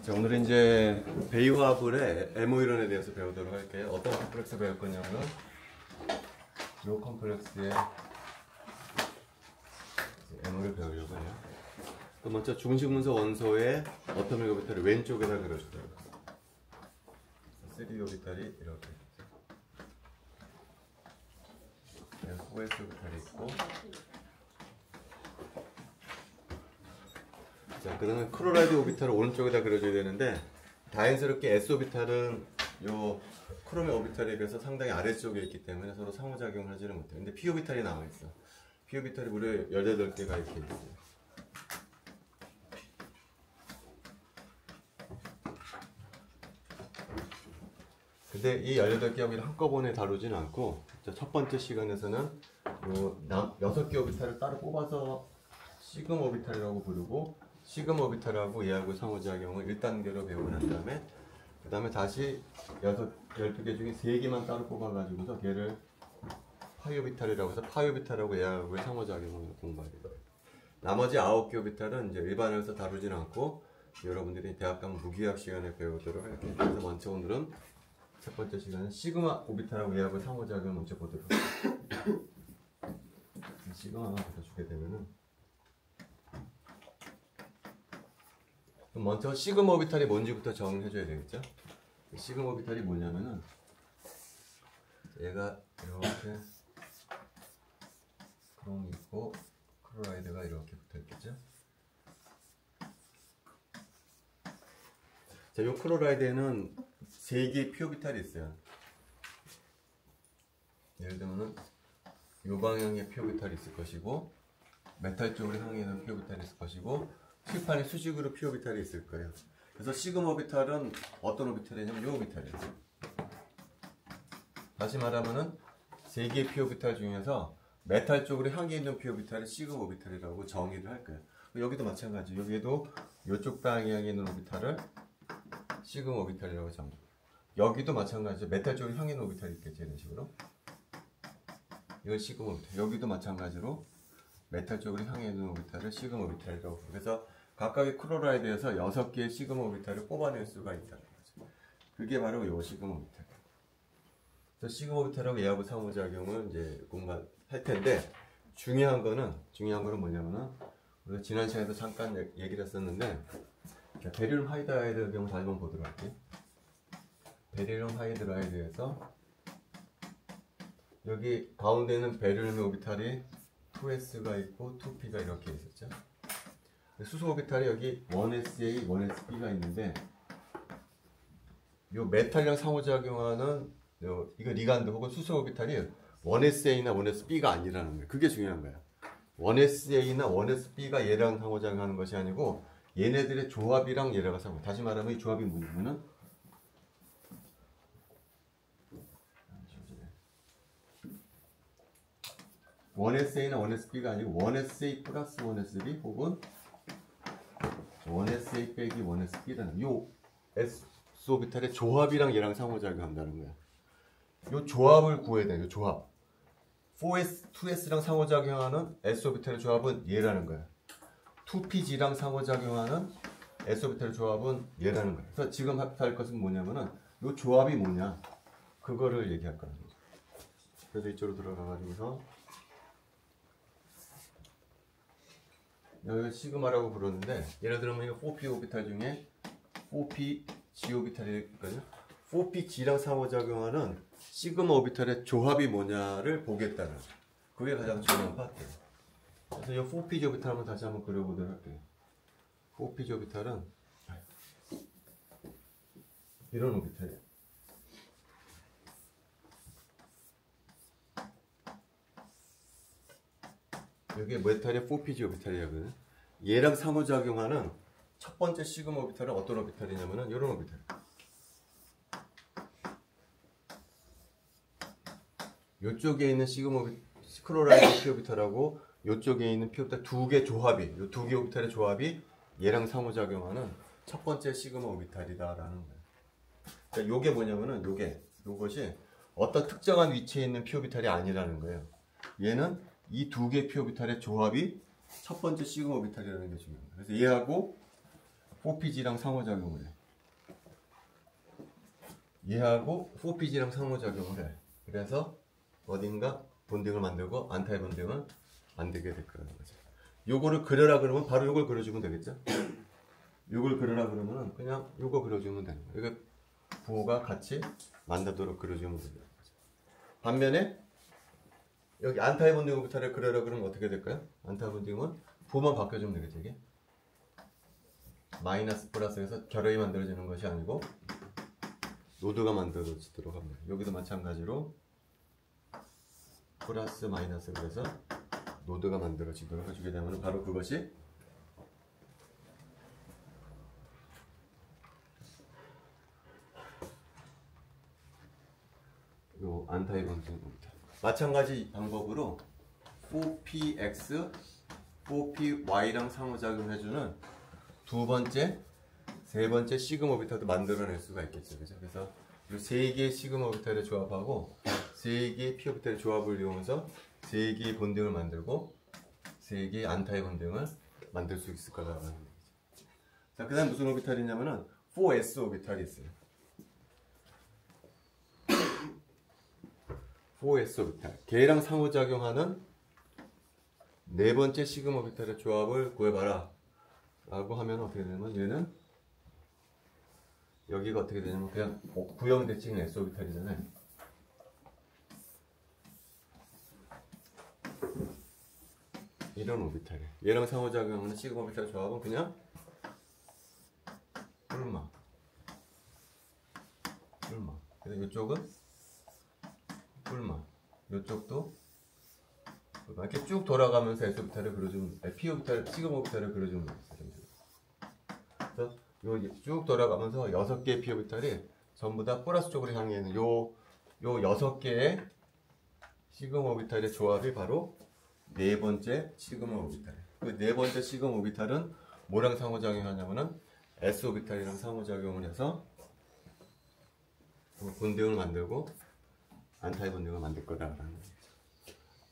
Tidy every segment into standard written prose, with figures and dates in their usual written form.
자, 오늘은 이제 베이와블의 MO 이론에 대해서 배우도록 할게요. 어떤 컴플렉스 배울 거냐면 이 컴플렉스의 MO를 배우려고 해요. 또 먼저 중심분석 원소의 어텀 오비탈을 왼쪽에다 그려주세요. 3D 오비탈이 이렇게 있죠. 4S 오비탈이 있고, 자, 그 다음에 클로라이드 오비탈을 오른쪽에다 그려줘야 되는데, 다행스럽게 S 오비탈은 요 크롬의 오비탈에 비해서 상당히 아래쪽에 있기 때문에 서로 상호작용을 하지는 못해요. 근데 P 오비탈이 나와있어. P 오비탈이 무려 18개가 이렇게 있어요. 근데 이 18개 오비를 한꺼번에 다루지는 않고, 첫 번째 시간에서는 요 6개 오비탈을 따로 뽑아서 시그마 오비탈이라고 부르고, 시그마 오비탈하고 얘하고 상호작용을 1단계로 배우고 난 다음에 그 다음에 다시 12개 중에 3개만 따로 뽑아가지고서 걔를 파이 오비탈이라고 해서 파이 오비탈하고 얘하고의 상호작용을 공부하게 돼요. 나머지 9개 오비탈은 이제 일반에서 다루지는 않고 여러분들이 대학 가면 무기학 시간에 배우도록 할게요. 그래서 먼저 오늘은 첫 번째 시간은 시그마 오비탈하고 얘하고 상호작용을 먼저 보도록 할게요. 시그마만 받아주게 되면은 그럼 먼저 시그마 오비탈이 뭔지부터 정해줘야 되겠죠? 시그마 오비탈이 뭐냐면은 얘가 이렇게 크롬이 있고 클로라이드가 이렇게 붙어있겠죠? 자, 이 클로라이드에는 3개의 P 오비탈이 있어요. 예를 들면은 이 방향의 P 오비탈이 있을 것이고, 메탈 쪽으로 향해 있는 P 오비탈이 있을 것이고, 칠판에 수직으로 P 오비탈이 있을 거예요. 그래서 시그마 오비탈은 어떤 오비탈이냐면 이 오비탈이에요. 다시 말하면은 3개의 P 오비탈 중에서 메탈 쪽으로 향해 있는 P 오비탈을 시그마 오비탈이라고 정의를 할 거예요. 여기도 마찬가지. 여기도 이쪽 방향에 있는 오비탈을 시그마 오비탈이라고 정의해요. 여기도 마찬가지죠. 메탈 쪽으로 향해 있는 오비탈이 있겠죠. 이런 식으로. 이건 시그마 오비탈. 여기도 마찬가지로 메탈 쪽으로 향해 있는 오비탈을 시그마 오비탈이라고 부르고, 그래서 각각의 클로라이드에서 6개의 시그마 오비탈을 뽑아낼 수가 있다는 거죠. 그게 바로 이 시그마 오비탈. 그래서 시그마 오비탈하고 얘하고 상호작용을 이제 공부할 텐데, 중요한 거는 뭐냐면은 우리가 지난 시간에도 잠깐 얘기를 했었는데, 베릴륨 하이드라이드 경우 다시 한번 보도록 할게요. 베릴륨 하이드라이드에서 여기 가운데 있는 베릴륨 오비탈이 2s가 있고 2p가 이렇게 있었죠. 수소 오비탈이 여기 1sa, 1sb가 있는데, 요 메탈이랑 상호작용하는 이거 리간드 혹은 수소 오비탈이 1sa나 1sb가 아니라는 거예요. 그게 중요한 거야. 1sa나 1sb가 얘랑 상호작용하는 것이 아니고 얘네들의 조합이랑 얘랑 상호. 다시 말하면 이 조합이 뭐냐면은 1sa나 1sb가 아니고 1sa 플러스 1sb 혹은 1sa 빼기 1sb라는 요 S 오비탈의 조합이랑 얘랑 상호작용한다는 거야. 요 조합을 구해야 돼. 요 조합. 2s랑 상호작용하는 S 오비탈의 조합은 얘라는 거야. 2pg랑 상호작용하는 S 오비탈의 조합은 얘라는 거야. 그래서 지금 할 것은 뭐냐면은 요 조합이 뭐냐, 그거를 얘기할 거라는 거죠. 그래서 이쪽으로 들어가가지고서 여기 시그마라고 부르는데, 예를 들면 이거 4p 오비탈 중에 4pg 오비탈이 있거든요. 4pg랑 상호작용하는 시그마 오비탈의 조합이 뭐냐를 보겠다는, 그게 가장 중요한 파트예요. 그래서 이 4pg 오비탈 한번 다시 한번 그려보도록 할게요. 4pg 오비탈은 이런 오비탈이에요. 여기 메탈의 4pg 오비탈이거든요. 얘랑 상호작용하는 첫 번째 시그마 오비탈은 어떤 오비탈이냐면은 이런 오비탈. 이쪽에 있는 시그마 클로라이드 P 오비탈하고 이쪽에 있는 P 오비탈 두 개 조합이, 이 두 개 오비탈의 조합이 얘랑 상호작용하는 첫 번째 시그마 오비탈이다라는 거예요. 그러니까 요게 뭐냐면은 요것이 어떤 특정한 위치에 있는 P 오비탈이 아니라는 거예요. 얘는 이 두 개 P 오비탈의 조합이 첫 번째 시그마 오비탈이라는 게 중요합니다. 그래서 얘하고 4PG랑 상호작용을 해. 얘하고 4PG랑 상호작용을 해. 그래서 어딘가 본딩을 만들고 안타의 본딩을 만들게 될 거라는 거죠. 요거를 그려라 그러면 바로 요걸 그려주면 되겠죠? 요걸 그려라 그러면 그냥 요거 그려주면 되는 거예요. 이거 부호가 같이 만나도록 그려주면 되는 거죠. 반면에 여기 안타의 본딩 오비타를 그려라 그러면 어떻게 될까요? 안타의 본딩은 부호만 바꿔주면 되겠죠. 이게 마이너스 플러스에서 결합이 만들어지는 것이 아니고 노드가 만들어지도록 합니다. 여기도 마찬가지로 플러스 마이너스 그래서 노드가 만들어지도록 해주게 되면 바로 그것이 요 안타의 본딩입니다. 마찬가지 방법으로 4px, 4py랑 상호작용해주는 두 번째, 세 번째 시그마 오비탈도 만들어낼 수가 있겠죠. 그죠? 그래서 이 세 개의 시그마 오비탈을 조합하고 세 개의 피 오비탈의 조합을 이용해서 세 개의 본딩을 만들고 세 개의 안타의 본딩을 만들 수 있을 거라는 얘기죠. 자, 그 다음 무슨 오비탈이 있냐면은 4s 오비탈이 있어요. 4s 오비탈. 걔랑 상호작용하는 네 번째 시그마 오비탈의 조합을 구해봐라. 라고 하면 어떻게 되냐면 얘는 여기가 어떻게 되냐면 그냥 구형 대칭 S 오비탈이잖아요. 이런 오비탈이에요. 얘랑 상호작용하는 시그마 오비탈 조합은 그냥 뿔마. 그래서 이쪽은 뿔마. 이쪽도 이렇게 쭉 돌아가면서 S 오비탈을 그려주면 P 오비탈, 시그마 오비탈을 그려주면 되겠어요. 그래서 쭉 돌아가면서 6개의 P 오비탈이 전부 다 플러스 쪽으로 향해 있는 요 6개의 시그마 오비탈의 조합이 바로 네 번째 시그마 오비탈. 그 네 번째 시그마 오비탈은 뭐랑 상호작용하냐면은 S 오비탈이랑 상호작용을 해서 본딩을 만들고 안타의 본딩을 만들 거다라는 거죠.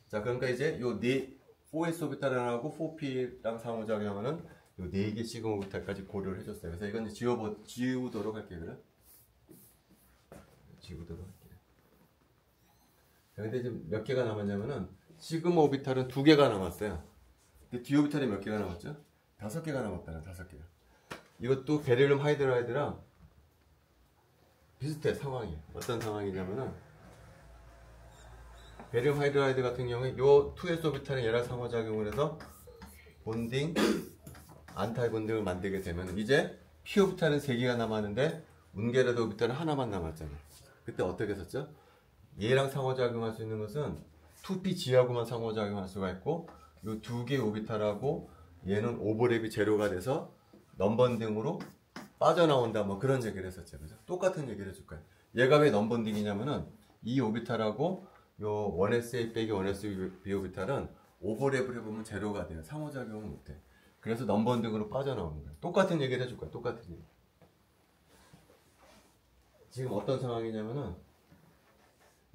자, 그러니까 이제 요 4S 오비탈하고 4P랑 상호작용하는 요 4개 시그마 오비탈까지 고려를 해줬어요. 그래서 이건 지우도록 할게요. 그래? 지우도록 할게요. 자, 근데 지금 몇 개가 남았냐면은 시그마 오비탈은 2개가 남았어요. 근데 D 오비탈이 몇 개가 남았죠? 5개가 남았다는 5개가. 이것도 베릴륨 하이드라이드랑 비슷해 상황이. 어떤 상황이냐면은 베릴륨 하이드라이드 같은 경우에 요 2s 오비탈은 얘랑 상호작용을 해서 본딩 안타의 본딩을 만들게 되면 이제 P 오비탈은 3개가 남았는데 운게라드 오비탈은 하나만 남았잖아요. 그때 어떻게 썼죠? 얘랑 상호작용할 수 있는 것은 2PG하고만 상호작용할 수가 있고 요 2개의 오비탈하고 얘는 오버랩이 제로가 돼서 넘번딩으로 빠져나온다 뭐 그런 얘기를 했었죠. 그죠? 똑같은 얘기를 해줄 거예요. 얘가 왜 넘번딩이냐면은 이 오비탈하고 요 1SA 빼기 1SB 오비탈은 오버랩을 해보면 제로가 돼요. 상호작용을 못해. 그래서 넘번딩으로 빠져나오는 거예요. 똑같은 얘기를 해줄 거예요. 똑같은 얘기. 지금 어떤 상황이냐면은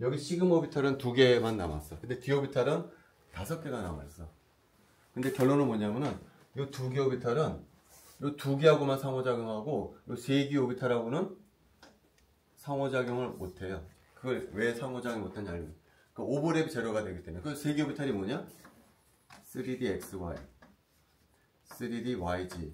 여기 시그마 오비탈은 2개만 남았어. 근데 D 오비탈은 5개가 남았어. 근데 결론은 뭐냐면은 요 2개 오비탈은 요 2개하고만 상호작용하고 요 3개 오비탈하고는 상호작용을 못해요. 그걸 왜 상호작용 못하냐면 그 오버랩 제로가 되기 때문에. 그 3개 오비탈이 뭐냐? 3DXY 3DYG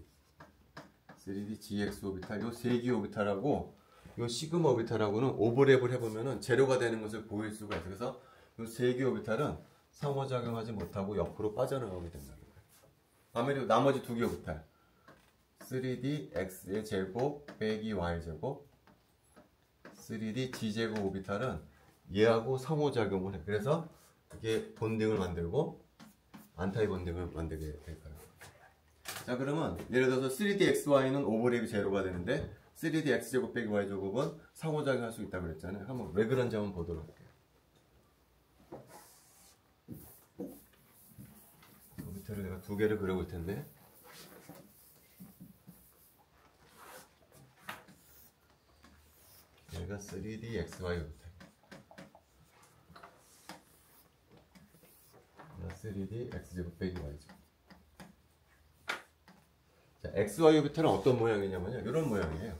3DGX 오비탈 요 3개 오비탈하고 요 시그마 오비탈하고는 오버랩을 해보면은 제로가 되는 것을 보일 수가 있어요. 그래서 요 3개 오비탈은 상호작용하지 못하고 옆으로 빠져나가게 된다는 거예요. 반면에 나머지 2개 오비탈 3DX의 제곱 빼기 Y제곱 3DG제곱 오비탈은 얘하고 상호작용을 해. 그래서 이게 본딩을 만들고 안타의 본딩을 만들게 될 거예요. 자, 그러면 예를 들어서 3DXY는 오버랩이 제로가 되는데 3DX제곱 빼기 Y제곱은 상호작용할 수 있다고 그랬잖아요. 한번 왜 그런지 한번 보도록 할게요. 오비탈을 내가 2개를 그려볼 텐데 얘가 3DXY 오비탈 3DX제곱 빼기 Y제곱. 자, XY 오비탈은 어떤 모양이냐면요. 이런 모양이에요.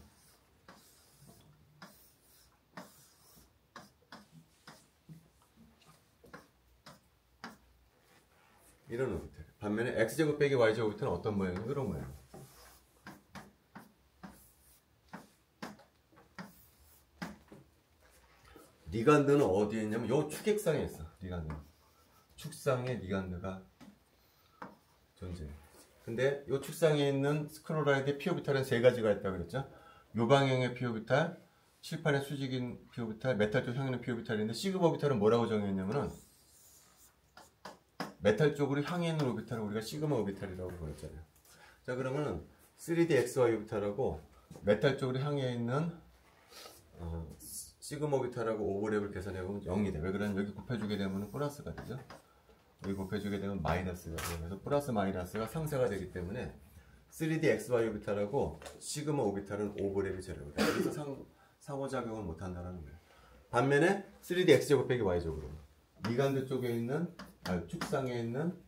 이런 오비탈. 반면에 X제곱 빼기 Y제곱 오비탈은 어떤 모양이냐면 이런 모양이에요. 리간드는 어디에 있냐면 요 축액상에 있어. 리간드. 축상에 리간드가 존재해요. 근데 요 축상에 있는 스크로라이드의 p 오비탈은 세 가지가 있다고 그랬죠. 요 방향의 p 오비탈, 칠판의 수직인 p 오비탈, 메탈 쪽 향하는 p 오비탈인데 시그마 오비탈은 뭐라고 정했냐면은 메탈 쪽으로 향해 있는 오비탈을 우리가 시그마 오비탈이라고 보였잖아요. 자, 그러면은 3D XY 오비탈하고 메탈 쪽으로 향해 있는 시그마 오비탈하고 오버랩을 계산해보면 0이 돼. 왜 그러냐면 여기 곱해주게 되면 플러스가 되죠. 여기 곱해주게 되면 마이너스가 돼요. 그래서 플러스 마이너스가 상쇄가 되기 때문에 3D XY 오비탈하고 시그마 오비탈은 오버랩이 제로가 돼요. 그래서 상호작용을 못한다는 거예요. 반면에 3D X제곱 빼기 Y제곱으로 리간드 쪽에 있는 축상에 있는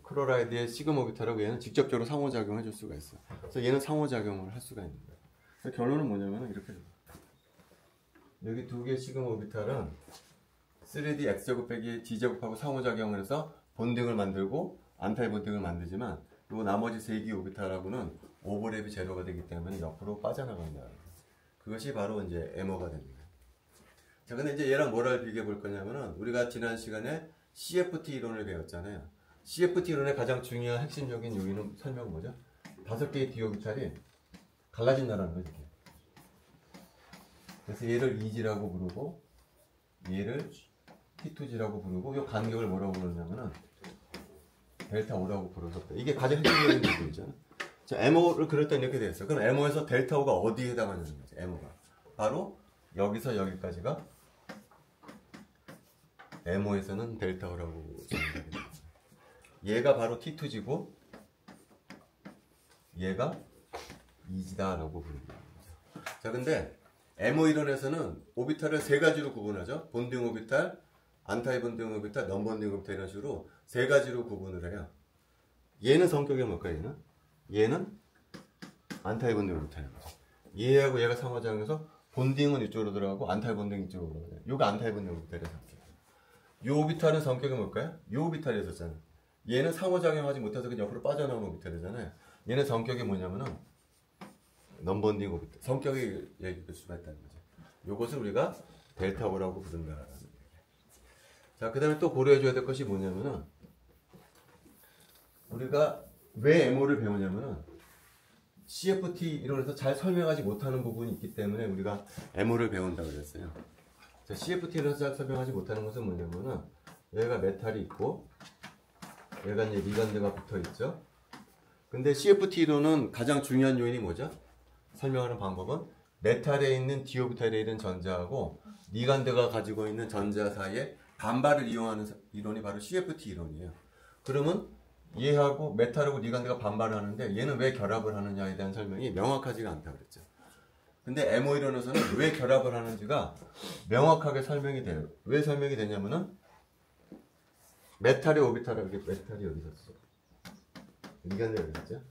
크로라이드의 시그마 오비탈하고 얘는 직접적으로 상호작용을 해줄 수가 있어요. 그래서 얘는 상호작용을 할 수가 있는 거예요. 그래서 결론은 뭐냐면 이렇게 돼요. 여기 두 개의 시그마 오비탈은 3D X제곱 빼기 D제곱하고 상호작용을 해서 본딩을 만들고 안타이 본딩을 만들지만 요 나머지 세 개의 오비탈하고는 오버랩이 제로가 되기 때문에 옆으로 빠져나간다. 그것이 바로 이제 MO가 됩니다. 자, 근데 이제 얘랑 뭐를 비교해 볼 거냐면은 우리가 지난 시간에 CFT 이론을 배웠잖아요. CFT 이론의 가장 중요한 핵심적인 요인은 설명은 뭐죠? 5개의 D 오비탈이 갈라진다는 거죠. 그래서 얘를 EG라고 부르고 얘를 T2G라고 부르고 이 간격을 뭐라고 부르냐면은 델타 O라고 부르서 이게 가장 핵심적인 부분이잖아요. 자, MO를 그럴 때 이렇게 되어 있어요. 그럼 MO에서 델타 O가 어디에 해당하냐는 거죠. MO가 바로 여기서 여기까지가 MO에서는 델타 O라고 정의하게 됩니다. 얘가 바로 T2G고 얘가 EG다라고 부릅니다. 자, 근데 MO 이론에서는 오비탈을 세 가지로 구분하죠. 본딩 오비탈, 안타이 본딩 오비탈, 넘본딩 오비탈 이런 식으로 세 가지로 구분을 해요. 얘는 성격이 뭘까요? 얘는 안타이 본딩 오비탈인 거죠. 얘하고 얘가 상호작용해서 본딩은 이쪽으로 들어가고 안타이 본딩 이쪽으로 들어가요. 요가 안타이 본딩 오비탈의 성격이에요. 요 오비탈은 성격이 뭘까요? 요 오비탈이었잖아요. 얘는 상호작용하지 못해서 그냥 옆으로 빠져나오는 오비탈이잖아요. 얘는 성격이 뭐냐면은 넘본딩 오비탈. 성격이 얘기할 수가 있다는 거죠. 요것을 우리가 델타 O라고 부른다라는 얘기예요. 자, 그 다음에 또 고려해줘야 될 것이 뭐냐면은 우리가 왜 MO를 배우냐면은 CFT 이론에서 잘 설명하지 못하는 부분이 있기 때문에 우리가 MO를 배운다고 그랬어요. 자, CFT 이론에서 잘 설명하지 못하는 것은 뭐냐면은 얘가 메탈이 있고 얘가 이제 리간드가 붙어 있죠. 근데 CFT 이론은 가장 중요한 요인이 뭐죠? 설명하는 방법은 메탈에 있는 D 오비탈에 있는 전자하고 리간드가 가지고 있는 전자 사이에 반발을 이용하는 이론이 바로 CFT 이론이에요. 그러면 얘하고 메탈하고 리간드가 반발을 하는데 얘는 왜 결합을 하느냐에 대한 설명이 명확하지가 않다고 그랬죠. 근데 MO 이론에서는 왜 결합을 하는지가 명확하게 설명이 돼요. 왜 설명이 되냐면은 메탈의 오비탈을 메탈이 여기 있었어. 리간드 여기 있었죠.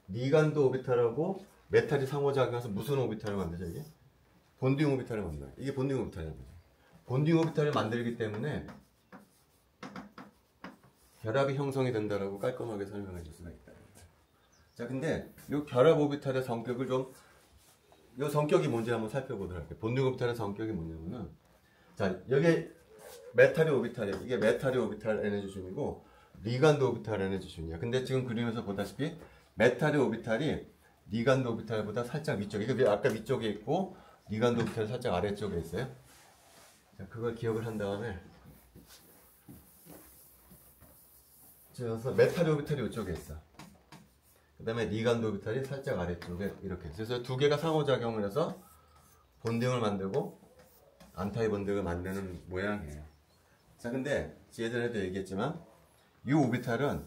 리간드 오비탈하고 메탈이 상호작용해서 무슨 오비탈을 만들죠, 이게? 본딩 오비탈을 만들어요. 이게 본딩 오비탈이라는 거죠. 본딩 오비탈을 만들기 때문에 결합이 형성이 된다라고 깔끔하게 설명해 줄 수가 있다. 자, 근데 이 결합 오비탈의 성격을 이 성격이 뭔지 한번 살펴보도록 할게요. 본딩 오비탈의 성격이 뭐냐면은, 자, 여기 메탈이 오비탈이에요. 이게 메탈이 오비탈 에너지 준이고, 리간드 오비탈 에너지 준이야. 근데 지금 그림에서 보다시피 메탈의 오비탈이 리간드 오비탈보다 살짝 위쪽에, 이게 아까 위쪽에 있고 리간드 오비탈이 살짝 아래쪽에 있어요. 자, 그걸 기억을 한 다음에 그래서 메탈 오비탈이 이쪽에 있어. 그 다음에 리간드 오비탈이 살짝 아래쪽에 이렇게. 그래서 두 개가 상호작용을 해서 본딩을 만들고 안타이 본딩을 만드는 모양이에요. 자, 근데 예전에도 얘기했지만 이 오비탈은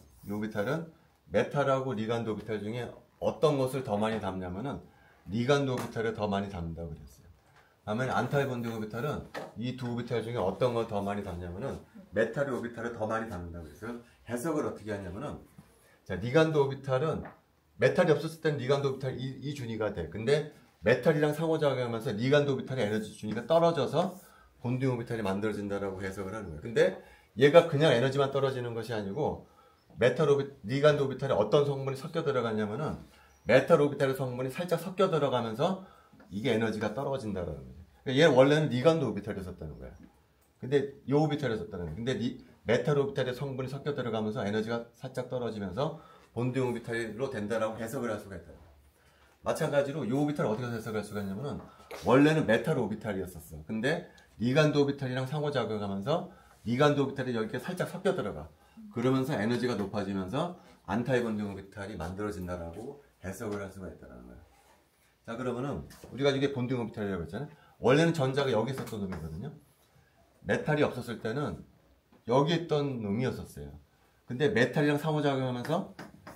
메탈하고 리간드 오비탈 중에 어떤 것을 더 많이 담냐면은 리간드 오비탈을 더 많이 담는다고 그랬어요. 반면에 안타이 본딩 오비탈은 이 두 오비탈 중에 어떤 걸 더 많이 담냐면은 메탈의 오비탈을 더 많이 담는다고 그랬어요. 해석을 어떻게 하냐면은 자, 리간드 오비탈은 메탈이 없었을 때는 리간드 오비탈 이 준위가 돼. 근데 메탈이랑 상호작용하면서 리간드 오비탈의 에너지 준위가 떨어져서 본딩 오비탈이 만들어진다라고 해석을 하는 거예요. 근데 얘가 그냥 에너지만 떨어지는 것이 아니고 리간드 오비탈에 어떤 성분이 섞여 들어가냐면은 메탈 오비탈의 성분이 살짝 섞여 들어가면서 이게 에너지가 떨어진다라는 거죠. 그러니까 얘는 원래는 리간드 오비탈이었었다는 거야. 근데 이 오비탈이었었다는 거야. 근데 메탈 오비탈의 성분이 섞여 들어가면서 에너지가 살짝 떨어지면서 본딩 오비탈로 된다라고 해석을 할 수가 있다. 마찬가지로 이 오비탈을 어떻게 해석할 수가 있냐면은 원래는 메탈 오비탈이었었어. 근데 리간드 오비탈이랑 상호작용하면서 리간드 오비탈이 여기에 살짝 섞여 들어가. 그러면서 에너지가 높아지면서 안타이 본딩 오비탈이 만들어진다라고 해석을 할 수가 있다는 거야. 자, 그러면은 우리가 이게 본딩 오비탈이라고 했잖아요. 원래는 전자가 여기 있었던 놈이거든요. 메탈이 없었을 때는 여기 있던 놈이었었어요. 근데 메탈이랑 상호작용하면서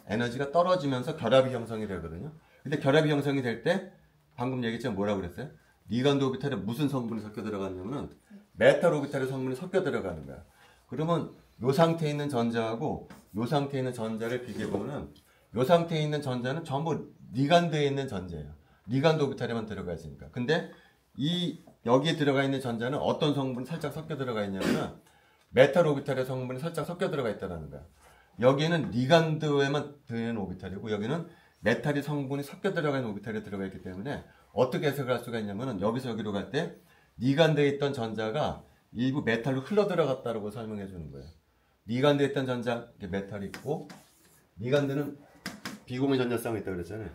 에너지가 떨어지면서 결합이 형성이 되거든요. 근데 결합이 형성이 될 때 방금 얘기했지만 뭐라고 그랬어요? 리간드 오비탈에 무슨 성분이 섞여 들어갔냐면은 메탈 오비탈의 성분이 섞여 들어가는 거야. 그러면 요 상태에 있는 전자하고 요 상태에 있는 전자를 비교해보면 요 상태에 있는 전자는 전부 리간드에 있는 전자예요. 리간드 오비탈에만 들어가 있으니까. 근데 여기에 들어가 있는 전자는 어떤 성분이 살짝 섞여 들어가 있냐면 메탈 오비탈의 성분이 살짝 섞여 들어가 있다는 거야. 여기에는 리간드에만 들어있는 오비탈이고 여기는 메탈이 성분이 섞여 들어가 있는 오비탈에 들어가 있기 때문에 어떻게 해석을 할 수가 있냐면 여기서 여기로 갈 때 리간드에 있던 전자가 일부 메탈로 흘러 들어갔다고 설명해 주는 거예요. 리간드에 있던 전자 메탈이 있고 리간드는 비공유 전자쌍이 있다고 그랬잖아요.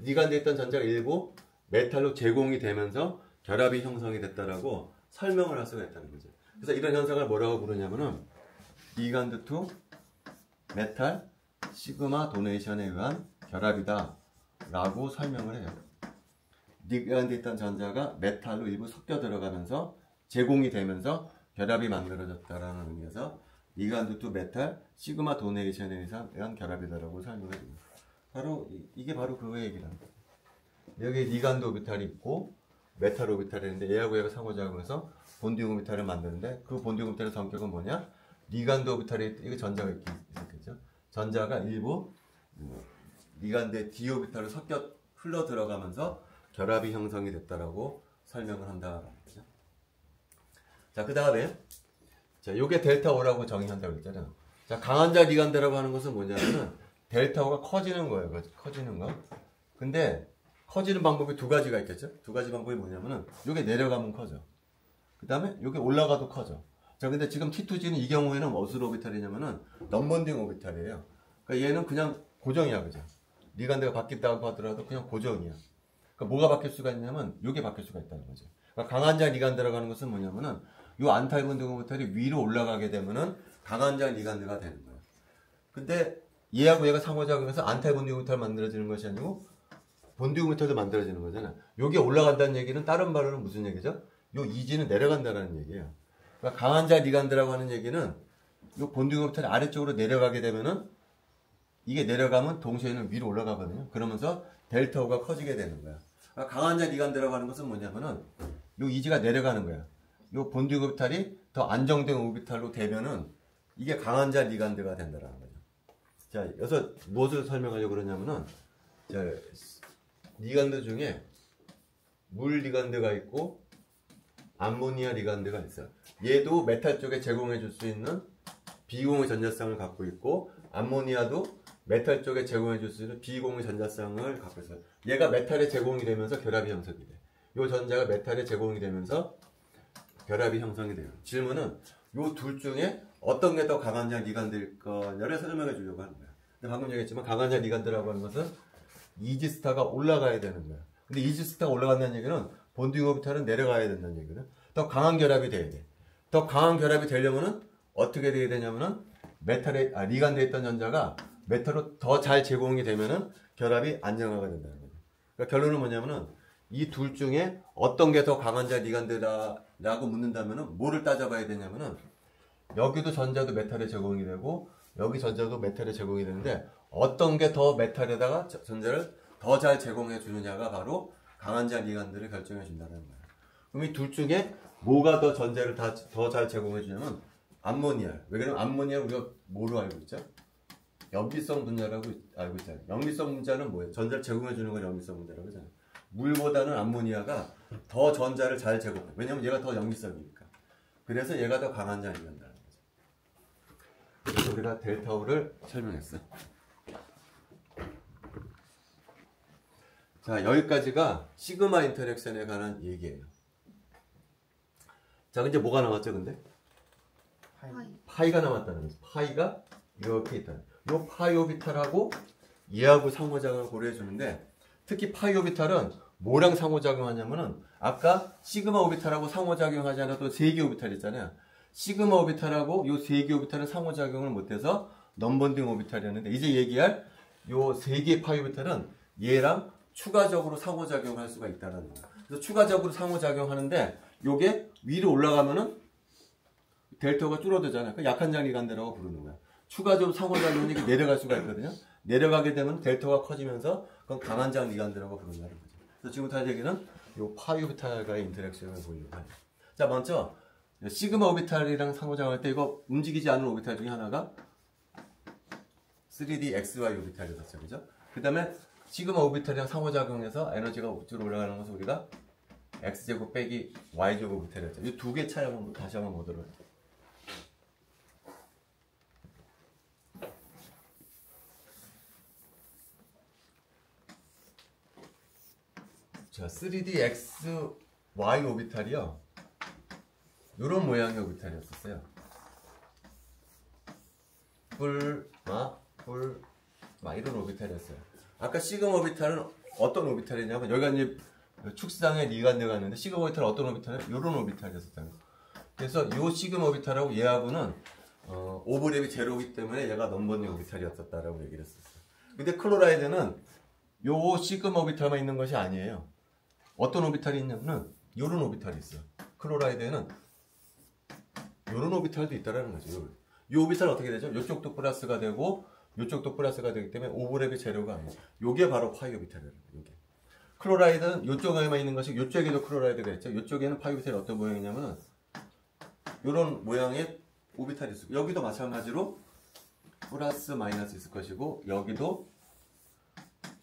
리간드에 있던 전자가 일부 메탈로 제공이 되면서 결합이 형성이 됐다라고 설명을 할 수가 있다는 거죠. 그래서 이런 현상을 뭐라고 부르냐면은 리간드 투 메탈 시그마 도네이션에 의한 결합이다 라고 설명을 해요. 리간드에 있던 전자가 메탈로 일부 섞여 들어가면서 제공이 되면서 결합이 만들어졌다라는 의미에서 리간드 투 메탈 시그마 도네이션에 의한 결합이다라고 설명을 해줍니다. 이게 바로 그 얘기랍니다. 여기 리간드 오비탈이 있고 메탈 오비탈이 있는데 얘하고 얘가 상호작용해서 본딩 오비탈을 만드는데 그 본딩 오비탈의 성격은 뭐냐? 리간드 오비탈에 이거 전자가 있겠죠. 전자가 일부 리간드의 d 오비탈로 섞여 흘러 들어가면서 결합이 형성이 됐다라고 설명을 한다. 자, 그 다음에 자, 요게 델타 O라고 정의한다고 했잖아요. 자, 강한자 리간드라고 하는 것은 뭐냐면은 델타 O가 커지는 거예요. 커지는 거. 근데 커지는 방법이 두 가지가 있겠죠? 두 가지 방법이 뭐냐면은 요게 내려가면 커져. 그 다음에 요게 올라가도 커져. 자, 근데 지금 T2G는 이 경우에는 무슨 오비탈이냐면은 넘번딩 오비탈이에요. 그러니까 얘는 그냥 고정이야, 그죠? 리간드가 바뀐다고 하더라도 그냥 고정이야. 그러니까 뭐가 바뀔 수가 있냐면 요게 바뀔 수가 있다는 거죠. 그러니까 강한자 리간드라고 하는 것은 뭐냐면은 요 안타이 본딩 오비탈이 위로 올라가게 되면은 강한자 리간드가 되는 거예요. 근데 얘하고 얘가 상호작용해서 안타이 본딩 오비탈 만들어지는 것이 아니고 본딩 오비탈도 만들어지는 거잖아요. 요게 올라간다는 얘기는 다른 말로는 무슨 얘기죠? 요 이지는 내려간다는 얘기예요. 그러니까 강한자 리간드라고 하는 얘기는 요 본딩 오비탈이 아래쪽으로 내려가게 되면은 이게 내려가면 동시에는 위로 올라가거든요. 그러면서 델타 O가 커지게 되는 거야. 그러니까 강한자 리간드라고 하는 것은 뭐냐면은 요 이지가 내려가는 거야. 요 본딩 오비탈이 더 안정된 오비탈로 되면은 이게 강한자 리간드가 된다라는 거죠. 자, 여기서 무엇을 설명하려고 그러냐면은 자, 리간드 중에 물 리간드가 있고 암모니아 리간드가 있어요. 얘도 메탈 쪽에 제공해 줄 수 있는 비공유 전자쌍을 갖고 있고 암모니아도 메탈 쪽에 제공해 줄 수 있는 비공유 전자쌍을 갖고 있어요. 얘가 메탈에 제공이 되면서 결합이 형성이 돼. 요 전자가 메탈에 제공이 되면서 결합이 형성이 돼요. 질문은 요 둘 중에 어떤 게 더 강한자 리간드일 거냐를 설명해 주려고 하는 거야. 근데 방금 얘기했지만 강한자 리간드라고 하는 것은 이지스타가 올라가야 되는 거야. 근데 이지스타가 올라간다는 얘기는 본딩 오비탈은 내려가야 된다는 얘기거든. 더 강한 결합이 돼야 돼. 더 강한 결합이 되려면은 어떻게 돼야 되냐면은 리간드에 있던 전자가 메탈로 더 잘 제공이 되면은 결합이 안정화가 된다는 거죠. 그러니까 결론은 뭐냐면은 이 둘 중에 어떤 게 더 강한 자 리간드라고 묻는다면은 뭐를 따져봐야 되냐면은 여기도 전자도 메탈에 제공이 되고 여기 전자도 메탈에 제공이 되는데 어떤 게 더 메탈에다가 전자를 더 잘 제공해 주느냐가 바로 강한 자 리간드를 결정해 준다는 거예요. 그럼 이 둘 중에 뭐가 더 전자를 더 잘 제공해 주냐면 암모니아. 왜 그러면 암모니아 우리가 뭐로 알고 있죠? 염기성 분자라고 알고 있잖아요. 염기성 분자는 뭐예요? 전자를 제공해 주는 걸 염기성 분자라고 하잖아요. 물보다는 암모니아가 더 전자를 잘 제공해. 왜냐면 얘가 더 염기성이니까. 그래서 얘가 더 강한 잔이 된다는 거죠. 그래서 우리가 델타 O를 설명했어. 자, 여기까지가 시그마 인터랙션에 관한 얘기예요. 자, 이제 뭐가 남았죠, 근데? 파이가 남았다는 거죠. 파이가 이렇게 있다. 요 파이 오비탈하고 얘하고 상호작용을 고려해 주는데, 특히 파이 오비탈은 뭐랑 상호작용하냐면은 아까 시그마 오비탈하고 상호작용하지 않아도 3개 오비탈 있잖아요. 시그마 오비탈하고 요 3개 오비탈은 상호작용을 못해서 넘번딩 오비탈이었는데, 이제 얘기할 요 3개의 파이 오비탈은 얘랑 추가적으로 상호작용할 수가 있다는 거예요. 그래서 추가적으로 상호작용하는데 요게 위로 올라가면은 델타가 줄어들잖아요. 그 약한 장기간대라고 부르는 거야. 추가적으로 상호작용이 내려갈 수가 있거든요. 내려가게 되면 델타가 커지면서 그건 강한 장기간대라고 부른다는 거죠. 그래서 지금부터 할 얘기는 요 파이 오비탈과의 인터랙션을 보려고 해요. 자, 먼저 시그마 오비탈이랑 상호작용할 때 이거 움직이지 않는 오비탈 중에 하나가 3D XY 오비탈이었죠. 그죠? 그 다음에 시그마 오비탈이랑 상호작용해서 에너지가 우주로 올라가는 것을 우리가 X제곱 빼기 Y제곱 오비탈이었죠. 이 두 개 차이 한번 다시 한번 보도록 할게요. 자, 3D XY 오비탈이요. 이런 모양의 오비탈이었어요. 이런 오비탈이었어요. 아까 시그마 오비탈은 어떤 오비탈이냐면, 여기가 이제 축상의 리간드가 있는데, 시그마 오비탈은 어떤 오비탈이에요? 이런 오비탈이었어요. 그래서 요 시그마 오비탈하고 얘하고는 오버랩이 제로이기 때문에 얘가 넘버닝 오비탈이었다라고 얘기를 했었어요. 근데 클로라이드는 요 시그마 오비탈만 있는 것이 아니에요. 어떤 오비탈이 있냐면은 요런 오비탈이 있어요. 클로라이드에는 요런 오비탈도 있다라는 거죠. 요 오비탈은 어떻게 되죠? 요쪽도 플러스가 되고 요쪽도 플러스가 되기 때문에 오버랩이 제로가 아니에요. 요게 바로 파이 오비탈이에요. 요게. 클로라이드는 요쪽에만 있는 것이, 요쪽에도 클로라이드가 있죠. 요쪽에는 파이 오비탈이 어떤 모양이냐면은 요런 모양의 오비탈이 있어요. 여기도 마찬가지로 플러스 마이너스 있을 것이고, 여기도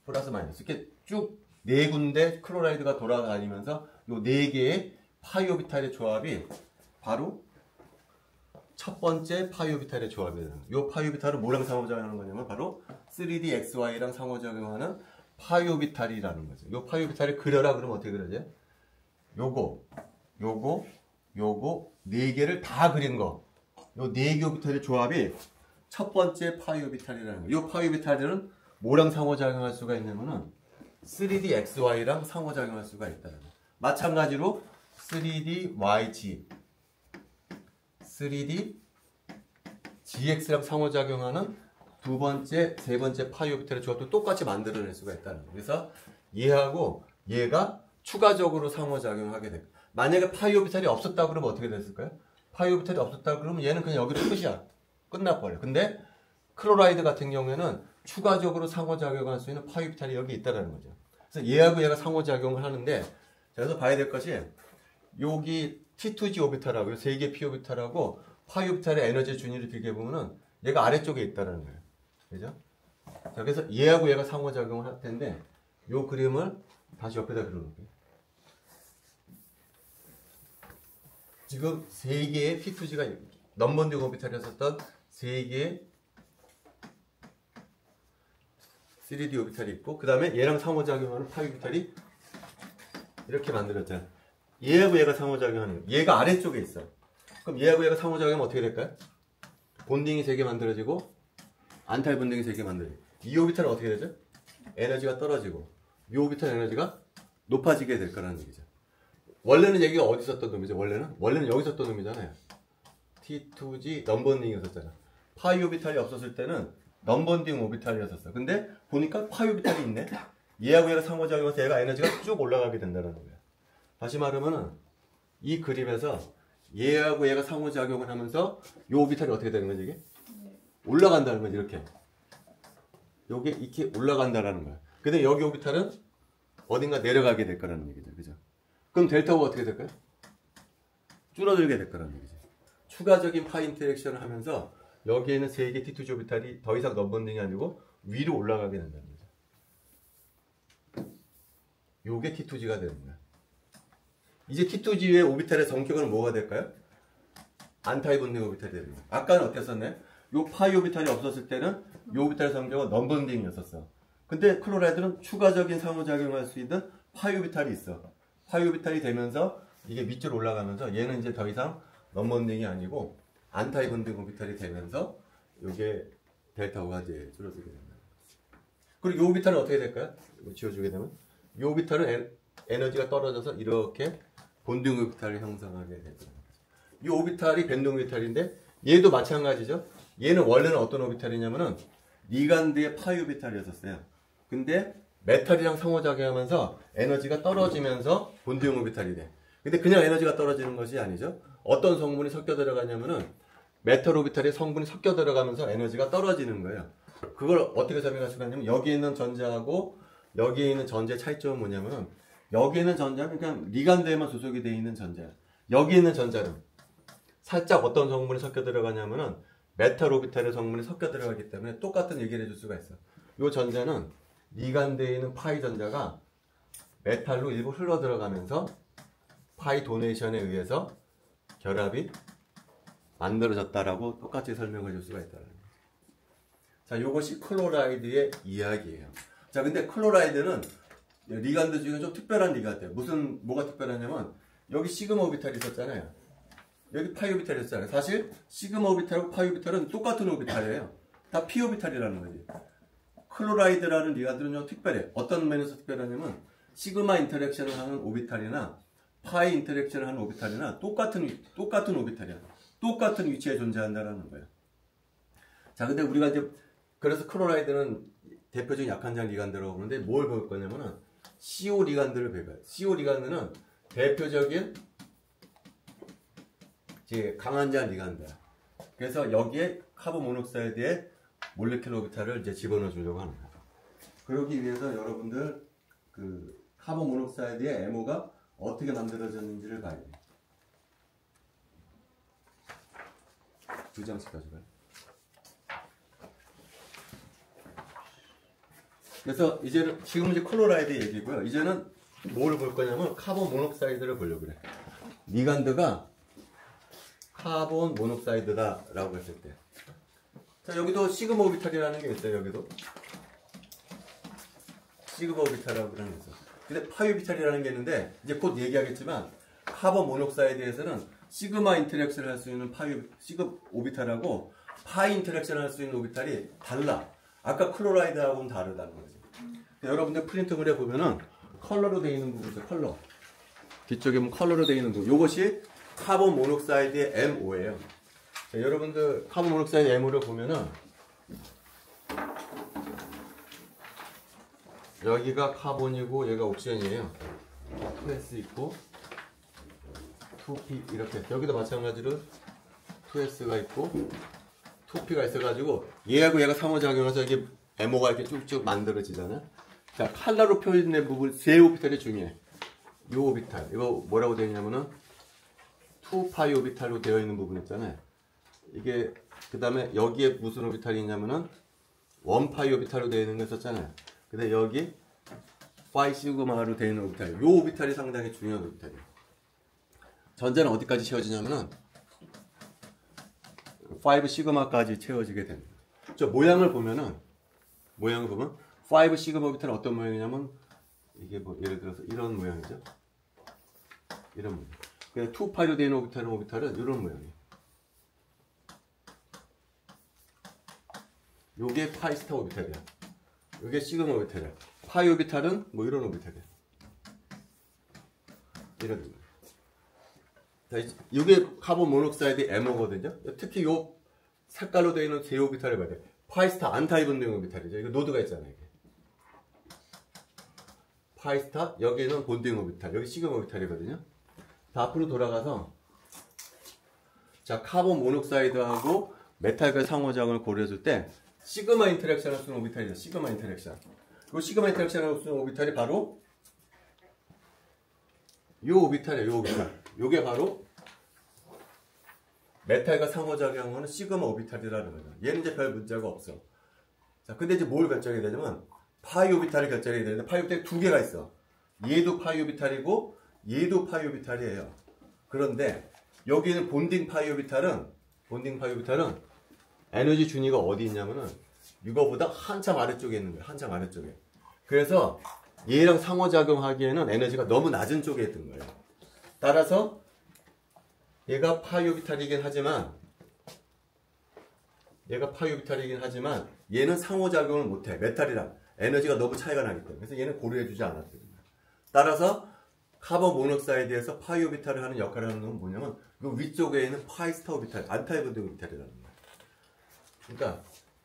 플러스 마이너스 이렇게 쭉 네 군데 클로라이드가 돌아다니면서 요 네 개의 파이 오비탈의 조합이 바로 첫 번째 파이 오비탈의 조합이 되는 거예요. 요 파이 오비탈은 뭐랑 상호작용하는 거냐면 바로 3D XY랑 상호작용하는 파이 오비탈이라는 거죠. 요 파이 오비탈을 그려라 그러면 어떻게 그려져요? 요거 네 개를 다 그린 거. 요 네 개 오비탈의 조합이 첫 번째 파이 오비탈이라는 거예요. 요 파이 오비탈들은 뭐랑 상호작용할 수가 있냐면은 3D XY랑 상호작용할 수가 있다는 거예요. 마찬가지로 3D YG, 3D GX랑 상호작용하는 두 번째, 세 번째 파이 오비탈의 조합도 똑같이 만들어낼 수가 있다는 거예요. 그래서 얘하고 얘가 추가적으로 상호작용하게 됩니다. 만약에 파이 오비탈이 없었다 그러면 어떻게 됐을까요? 파이 오비탈이 없었다 그러면 얘는 그냥 여기로 끝이야. 끝나버려. 근데 클로라이드 같은 경우에는 추가적으로 상호작용할 수 있는 파이 오비탈이 여기 있다는 거죠. 그래서 얘하고 얘가 상호작용을 하는데, 그래서 봐야 될 것이 여기 T2G 오비탈하고 요 세 개 P 오비탈하고 파이 오비탈의 에너지 준위를 비교해보면은 얘가 아래쪽에 있다는 거예요. 그죠? 자, 그래서 얘하고 얘가 상호작용을 할 텐데, 요 그림을 다시 옆에다 그려놓을게요. 지금 세 개의 T2G가 넘번딩 오비탈이었었던 세 개의 3D 오비탈이 있고, 그 다음에 얘랑 상호작용하는 파이 오비탈이 이렇게 만들었잖아요. 얘하고 얘가 상호작용하는, 얘가 아래쪽에 있어. 그럼 얘하고 얘가 상호작용하면 어떻게 될까요? 본딩이 3개 만들어지고 안탈 본딩이 3개 만들어지고, 이 오비탈은 어떻게 되죠? 에너지가 떨어지고 이 오비탈 에너지가 높아지게 될 거라는 얘기죠. 원래는 얘기가 어디 있었던 놈이죠? 원래는 여기 있었던 놈이잖아요. T2G 넘번딩이었었잖아. 파이 오비탈이 없었을 때는 넘번딩 오비탈이었었어. 근데 보니까 파이 오비탈이 있네. 얘하고 얘가 상호작용해서 얘가 에너지가 쭉 올라가게 된다는 거예요. 다시 말하면은 이 그림에서 얘하고 얘가 상호작용을 하면서 이 오비탈이 어떻게 되는 거지? 이게 올라간다는 거지. 이렇게 요게 이렇게 올라간다라는 거야. 근데 여기 오비탈은 어딘가 내려가게 될 거라는 얘기죠. 그죠? 그럼 델타가 어떻게 될까요? 줄어들게 될 거라는 얘기죠. 추가적인 파이 인터랙션을 하면서 여기에는 3개 T2G 오비탈이 더 이상 넘버링이 아니고 위로 올라가게 된다는 거죠. 요게 T2G가 되는 거야. 이제 T2G의 오비탈의 성격은 뭐가 될까요? 안타이 본딩 오비탈이 되는 거야. 아까는 어땠었나요? 요 파이 오비탈이 없었을 때는 요 오비탈의 성격은 넘버링이었었어. 근데 클로라이드는 추가적인 상호작용할 수 있는 파이 오비탈이 있어. 파이 오비탈이 되면서 이게 밑으로 올라가면서 얘는 이제 더 이상 넘버링이 아니고 안타이 본딩 오비탈이 되면서 요게 델타 O가 이제 줄어들게 됩니다. 그리고 요 오비탈은 어떻게 될까요? 지워주게 되면 요 오비탈은 에너지가 떨어져서 이렇게 본딩 오비탈을 형성하게 됩니다. 이 오비탈이 밴딩 오비탈인데 얘도 마찬가지죠. 얘는 원래는 어떤 오비탈이냐면은 리간드의 파이 오비탈이었어요. 근데 메탈이랑 상호작용하면서 에너지가 떨어지면서 본딩 오비탈이 돼. 근데 그냥 에너지가 떨어지는 것이 아니죠. 어떤 성분이 섞여 들어가냐면은 메탈 오비탈에 성분이 섞여 들어가면서 에너지가 떨어지는 거예요. 그걸 어떻게 설명할 수가 있냐면 여기 있는 전자하고 여기에 있는 전자의 차이점은 뭐냐면은 여기 있는 전자는 그냥 리간드에만 소속이 되어 있는 전자야. 여기 있는 전자는 살짝 어떤 성분이 섞여 들어가냐면은 메탈 오비탈의 성분이 섞여 들어가기 때문에 똑같은 얘기를 해줄 수가 있어. 이 전자는 리간드에 있는 파이 전자가 메탈로 일부 흘러 들어가면서 파이 도네이션에 의해서 결합이 만들어졌다라고 똑같이 설명을 줄 수가 있다는 거죠. 자, 요것이 클로라이드의 이야기예요. 자, 근데 클로라이드는 리간드 중에 좀 특별한 리간드예요. 뭐가 특별하냐면 여기 시그마 오비탈이 있었잖아요. 여기 파이 오비탈이 있었잖아요. 사실 시그마 오비탈하고 파이 오비탈은 똑같은 오비탈이에요. 다 P 오비탈이라는 거지. 클로라이드라는 리간드는 좀 특별해. 어떤 면에서 특별하냐면 시그마 인터랙션을 하는 오비탈이나 파이 인터랙션을 하는 오비탈이나 똑같은 오비탈이야. 똑같은 위치에 존재한다라는 거예요. 자, 근데 우리가 이제 그래서 클로라이드는 대표적인 약한장 리간드라고 보는데 뭘 볼 거냐면은 CO 리간드를 배워요. CO 리간드는 대표적인 이제 강한장 리간드야. 그래서 여기에 카본 모노옥사이드에 몰레큘러 오비탈을 이제 집어넣어 주려고 하는 거예요. 그러기 위해서 여러분들 그 카본 모노옥사이드의 MO가 어떻게 만들어졌는지를 봐야 돼요. 2장씩 가져가요. 그래서 지금 이제 클로라이드 얘기고요. 이제는 뭘 볼 거냐면 카본 모녹사이드를 보려고 그래. 리간드가 카본 모녹사이드다라고 했을 때. 자, 여기도 시그마 오비탈이라는 게 있어요. 여기도 시그마 오비탈이라고 하는 게 있어. 근데 파이 오비탈이라는 게 있는데 이제 곧 얘기하겠지만 카본 모녹사이드에서는 시그마 인터랙션을 할 수 있는 시그마 오비탈하고 파이 인터랙션을 할 수 있는 오비탈이 달라. 아까 클로라이드하고는 다르다는 거지. 여러분들 프린트물에 보면은 컬러로 되어 있는 부분 있어요. 컬러. 뒤쪽에 보면 컬러로 되어 있는 부분. 이것이 카본 모녹사이드의 MO예요. 자, 여러분들 카본 모녹사이드 MO를 보면은 여기가 카본이고 여기가 옥시전이에요. 2S 있고 2P 이렇게. 여기도 마찬가지로 2S가 있고 2P가 있어가지고 얘하고 얘가 상호작용해서 이게 MO가 이렇게 쭉쭉 만들어지잖아요. 자, 칼라로 표현된 부분 세 오비탈이 중요해. 이 오비탈 이거 뭐라고 되어 있냐면은 2파이 오비탈로 되어 있는 부분 있잖아요. 이게 그 다음에 여기에 무슨 오비탈이 있냐면은 1파이 오비탈로 되어 있는 거 있었잖아요. 근데 여기 파이 시그마로 되어 있는 오비탈, 이 오비탈이 상당히 중요한 오비탈이에요. 전자는 어디까지 채워지냐면은 5 시그마까지 채워지게 됩니다. 저 모양을 보면 5 시그마 오비탈은 어떤 모양이냐면 이게 뭐 예를 들어서 이런 모양이죠. 이런 모양. 그냥 2파이로 되어 있는 오비탈은 이런 모양이에요. 요게 파이 스타 오비탈이야. 요게 시그마 오비탈이야. 파이 오비탈은 뭐 이런 오비탈이야. 이런 거예요. 자, 이게 카본 모녹사이드 MO거든요. 특히 요 색깔로 되어 있는 제 오비탈을 봐야 돼. 파이스타 안타이 본딩 오비탈이죠. 이거 노드가 있잖아요. 이게. 파이스타 여기는 본딩 오비탈, 여기 시그마 오비탈이거든요. 자, 앞으로 돌아가서 자, 카본 모녹사이드하고 메탈과의 상호작용을 고려해줄 때 시그마 인터랙션을 쓰는 오비탈이죠. 시그마 인터랙션. 이 시그마 인터랙션을 쓰는 오비탈이 바로 요 오비탈이에요. 요 오비탈. 요게 바로 메탈과 상호작용하는 시그마 오비탈이라는 거죠. 얘는 이제 별 문제가 없어. 자, 근데 이제 뭘 결정해야 되냐면 파이 오비탈을 결정해야 되는데 파이 오비탈이 두 개가 있어. 얘도 파이 오비탈이고 얘도 파이 오비탈이에요. 그런데 여기는 본딩 파이 오비탈은 에너지 준위가 어디 있냐면은 이거보다 한참 아래쪽에 있는 거예요. 한참 아래쪽에. 그래서 얘랑 상호작용하기에는 에너지가 너무 낮은 쪽에 있던 거예요. 따라서 얘가 파이 오비탈이긴 하지만 얘는 상호작용을 못해. 메탈이랑 에너지가 너무 차이가 나기 때문에. 그래서 얘는 고려해주지 않았거든요. 따라서 카본 모노옥사이드에서 파이 오비탈을 하는 역할을 하는 건 뭐냐면 그 위쪽에 있는 파이스타 오비탈, 안타이 본딩 오비탈이라는 거예요. 그러니까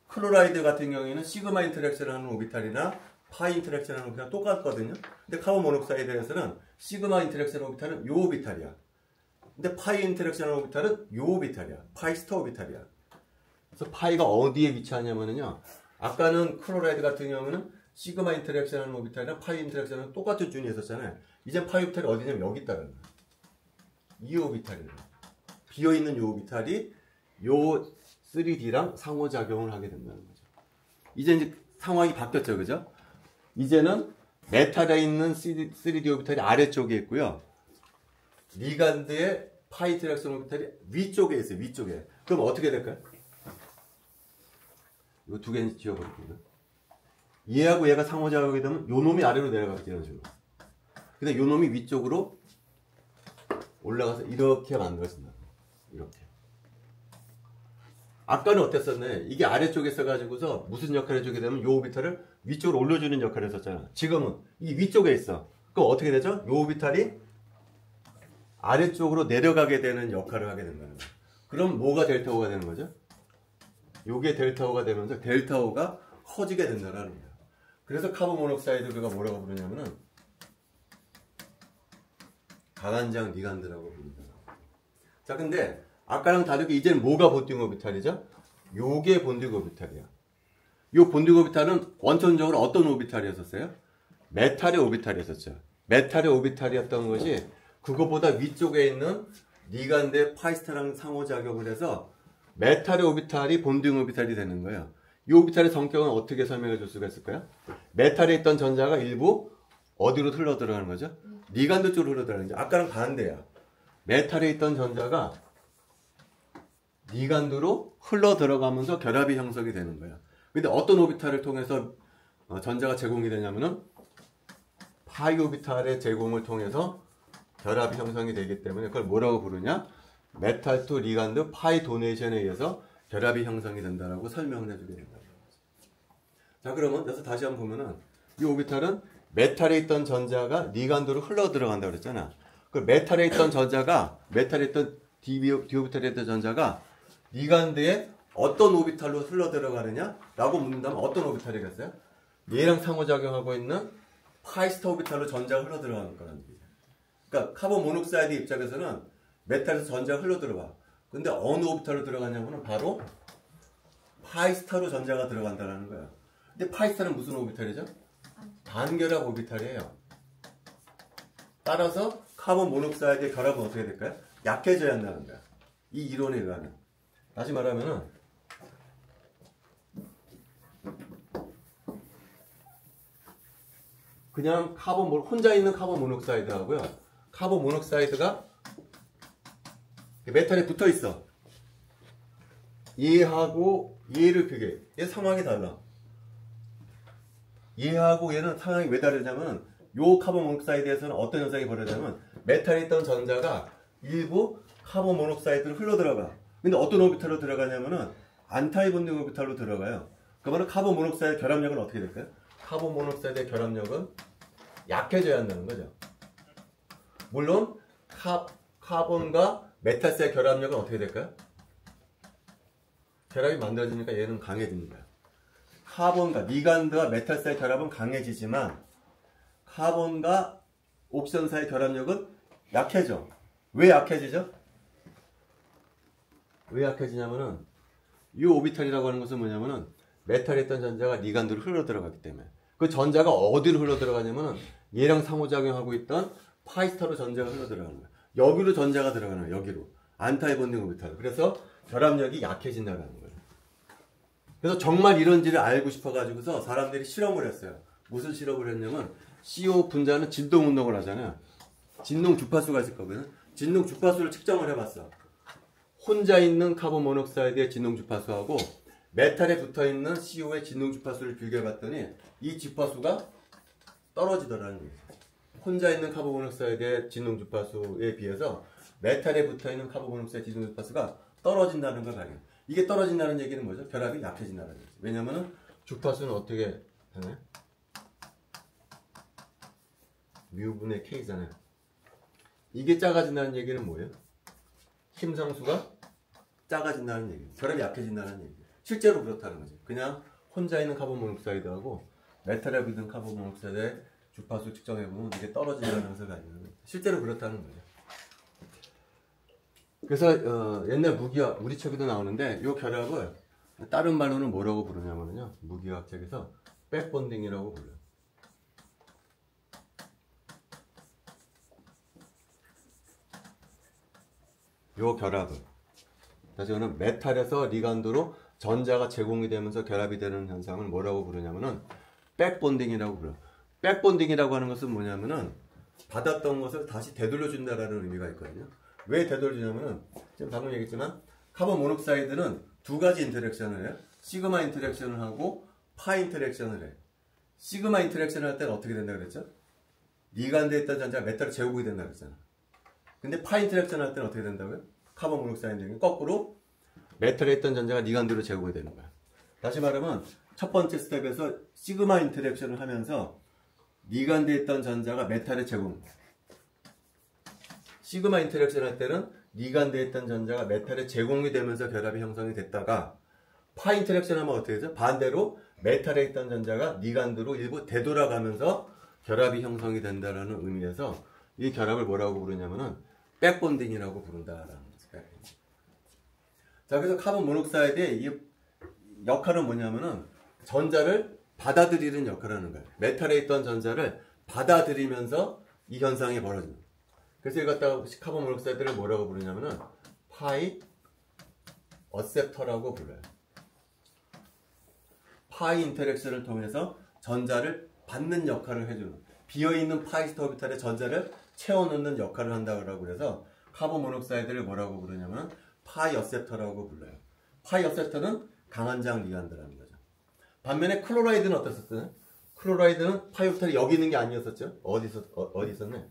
클로라이드 같은 경우에는 시그마 인터랙션을 하는 오비탈이나 파이 인터랙션을 하는 오비탈이 똑같거든요. 근데 카본 모노옥사이드에서는 시그마 인터랙션 오비탈은 요 오비탈이야. 근데 파이 인터랙션 오비탈은 요 오비탈이야. 파이스타 오비탈이야. 그래서 파이가 어디에 위치하냐면요. 아까는 클로라이드 같은 경우는 시그마 인터랙션 하는 오비탈이랑 파이 인터랙션은 똑같은 준이 있었잖아요. 이제 파이 오비탈이 어디냐면 여기 있다는 거야. 이 오비탈이에요. 비어있는 이 오비탈이 요 3D랑 상호작용을 하게 된다는 거죠. 이제 상황이 바뀌었죠. 그죠? 이제는 메탈에 있는 3D 오비탈이 아래쪽에 있고요. 리간드의 파이 인터랙션 오비탈이 위쪽에 있어요. 위쪽에. 그럼 어떻게 될까요? 이거 두 개는 지워버릴게요. 얘하고 얘가 상호작용하게 되면 요 놈이 아래로 내려가겠지. 이런 식으로. 근데 요 놈이 위쪽으로 올라가서 이렇게 만들어진다. 이렇게. 아까는 어땠었네? 이게 아래쪽에 있어가지고서 무슨 역할을 해주게 되면 요 오비탈을 위쪽으로 올려주는 역할을 했었잖아. 지금은 이 위쪽에 있어. 그럼 어떻게 되죠? 요 오비탈이 아래쪽으로 내려가게 되는 역할을 하게 된다는 거야. 그럼 뭐가 델타 O가 되는 거죠? 요게 델타 O가 되면서 델타 O가 커지게 된다는 거야. 그래서 카본 모노옥사이드 우리가 뭐라고 부르냐면은 강한장 리간드라고 부릅니다. 자, 근데 아까랑 다르게 이제는 뭐가 본딩 오비탈이죠? 요게 본딩 오비탈이야. 요 본딩 오비탈은 원천적으로 어떤 오비탈이었었어요? 메탈의 오비탈이었었죠. 메탈의 오비탈이었던 것이 그거보다 위쪽에 있는 리간드의 파이스타랑 상호작용을 해서 메탈의 오비탈이 본딩 오비탈이 되는 거예요. 이 오비탈의 성격은 어떻게 설명해 줄 수가 있을까요? 메탈에 있던 전자가 일부 어디로 흘러 들어가는 거죠? 리간드 쪽으로 흘러 들어가는 거죠. 아까랑 반대야. 메탈에 있던 전자가 리간드로 흘러 들어가면서 결합이 형성이 되는 거야. 근데 어떤 오비탈을 통해서 전자가 제공이 되냐면은 파이 오비탈의 제공을 통해서 결합이 형성이 되기 때문에 그걸 뭐라고 부르냐? 메탈 투 리간드 파이 도네이션에 의해서 결합이 형성이 된다라고 설명을 해주게 된다. 자, 그러면 여기서 다시 한번 보면은 이 오비탈은 메탈에 있던 전자가 리간드로 흘러 들어간다고 그랬잖아. 그 메탈에 있던 전자가 메탈에 있던 d 오비탈에 있던 전자가 리간드에 어떤 오비탈로 흘러 들어가느냐라고 묻는다면 어떤 오비탈이겠어요? 얘랑 상호작용하고 있는 파이스타 오비탈로 전자가 흘러 들어가는 거라는 얘기죠. 그러니까 카본 모노옥사이드 입장에서는 메탈에서 전자가 흘러 들어가. 근데 어느 오비탈로 들어가냐면 바로 파이스타로 전자가 들어간다는 거야. 근데 파이스타는 무슨 오비탈이죠? 단결합 오비탈이에요. 따라서 카본 모노옥사이드의 결합은 어떻게 될까요? 약해져야 한다는 거야. 이 이론에 의하면. 다시 말하면은 그냥 혼자 있는 카본 모노옥사이드 하고요. 카본 모노옥사이드가 메탈에 붙어 있어. 얘하고 얘를 그게 얘 상황이 달라. 얘하고 얘는 상황이 왜 다르냐면 요 카본 모노옥사이드에서는 어떤 현상이 벌어지냐면 메탈에 있던 전자가 일부 카본 모노옥사이드로 흘러 들어가. 근데 어떤 오비탈로 들어가냐면은 안타이 본딩 오비탈로 들어가요. 그러면 카본 모노옥사이드 결합력은 어떻게 될까요? 카본 모노옥사이드의 결합력은 약해져야 한다는 거죠. 물론 카본과 메탈사의 결합력은 어떻게 될까요? 결합이 만들어지니까 얘는 강해집니다. 카본과 리간드와 메탈사의 결합은 강해지지만 카본과 옵션사의 결합력은 약해져. 왜 약해지죠? 왜 약해지냐면은 이 오비탈이라고 하는 것은 뭐냐면은 메탈에 있던 전자가 리간드로 흘러 들어가기 때문에 그 전자가 어디로 흘러 들어가냐면은 얘랑 상호작용하고 있던 파이스타로 전자가 흘러 들어가는 거야. 여기로 전자가 들어가는 거야. 여기로. 안타이 본딩 오비탈. 그래서 결합력이 약해진다는 거예요. 그래서 정말 이런지를 알고 싶어가지고서 사람들이 실험을 했어요. 무슨 실험을 했냐면 CO 분자는 진동 운동을 하잖아요. 진동 주파수가 있을 거거든요. 진동 주파수를 측정을 해봤어. 혼자 있는 카본 모노옥사이드의 진동 주파수하고 메탈에 붙어있는 CO의 진동 주파수를 비교해봤더니 이 주파수가 떨어지더라는 거예요. 혼자 있는 카본 모노옥사이드의 진동 주파수에 비해서 메탈에 붙어있는 카본 모노옥사이드 진동 주파수가 떨어진다는 걸 발견. 이게 떨어진다는 얘기는 뭐죠? 결합이 약해진다는 거죠. 왜냐면은 주파수는 어떻게 되나요? 뮤분의 K잖아요. 이게 작아진다는 얘기는 뭐예요? 힘상수가 작아진다는 얘기예요. 결합이 약해진다는 얘기예요. 실제로 그렇다는 거죠. 그냥 혼자 있는 카본 모노옥사이드하고 메탈에 붙은 카본 모노옥사이드의 주파수 측정해보면 이게 떨어진다는 것을 알고 있는 거예요. 실제로 그렇다는 거죠. 그래서 옛날 무기학, 우리 책에도 나오는데 이 결합을 다른 말로는 뭐라고 부르냐면요. 무기학책에서 백본딩이라고 불러요. 요 결합을 다시 말하면 메탈에서 리간드로 전자가 제공이 되면서 결합이 되는 현상을 뭐라고 부르냐면은 백본딩이라고 불러요. 백본딩이라고 하는 것은 뭐냐면은 받았던 것을 다시 되돌려준다라는 의미가 있거든요. 왜 되돌려주냐면은 지금 방금 얘기했지만 카본 모녹사이드는 두 가지 인터랙션을 해요. 시그마 인터랙션을 하고 파 인터랙션을 해요. 시그마 인터랙션을 할 때는 어떻게 된다고 그랬죠? 리간드에 있던 전자가 메탈을 제공이 된다고 그랬잖아. 근데 파 인터랙션 할 때는 어떻게 된다고요? 카본 모녹사이드는 거꾸로 메탈에 있던 전자가 리간드로 제공이 되는 거야. 다시 말하면 첫 번째 스텝에서 시그마 인터랙션을 하면서 리간드에 있던 전자가 메탈에 제공. 시그마 인터랙션 할 때는 리간드에 있던 전자가 메탈에 제공이 되면서 결합이 형성이 됐다가 파 인터랙션 하면 어떻게 되죠? 반대로 메탈에 있던 전자가 리간드로 일부 되돌아가면서 결합이 형성이 된다는 의미에서 이 결합을 뭐라고 부르냐면은 백본딩이라고 부른다라는 거죠. 자, 그래서 카본 모녹사이드의 이 역할은 뭐냐면은 전자를 받아들이는 역할을 하는 거예요. 메탈에 있던 전자를 받아들이면서 이 현상이 벌어지는 거예요. 그래서 이걸 갖다가 카본 모녹사이드를 뭐라고 부르냐면은 파이 어셉터라고 불러요. 파이 인터랙션을 통해서 전자를 받는 역할을 해주는, 비어있는 파이 오비탈에 전자를 채워넣는 역할을 한다고 그래서 카본 모녹사이드를 뭐라고 부르냐면 파이 어셉터라고 불러요. 파이 어셉터는 강한장 리간드라는 거죠. 반면에 클로라이드는 어땠었어요? 클로라이드는 파이 오비탈이 여기 있는 게 아니었었죠? 어디 있었네?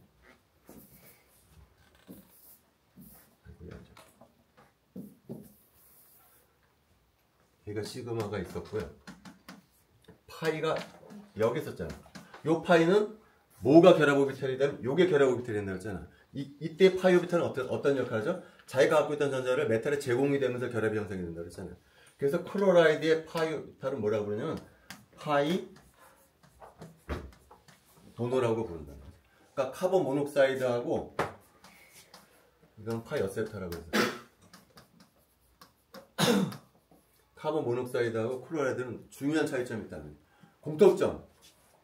여기가 시그마가 있었고요. 파이가 여기 있었잖아. 요 파이는 뭐가 결합 오비탈이 되면 요게 결합 오비탈이 된다고 했잖아. 이때 파이 오비탈은 어떤 역할을 하죠? 자기가 갖고 있던 전자를 메탈에 제공이 되면서 결합이 형성이 된다고 했잖아요. 그래서 클로라이드의 파이 오비탈은 뭐라고 부르냐면 파이 도노라고 부른다. 그러니까 카본 모녹사이드하고 이건 파이 어셉터라고 해서 카본 모녹사이드하고 클로라이드는 중요한 차이점이 있다는 공통점.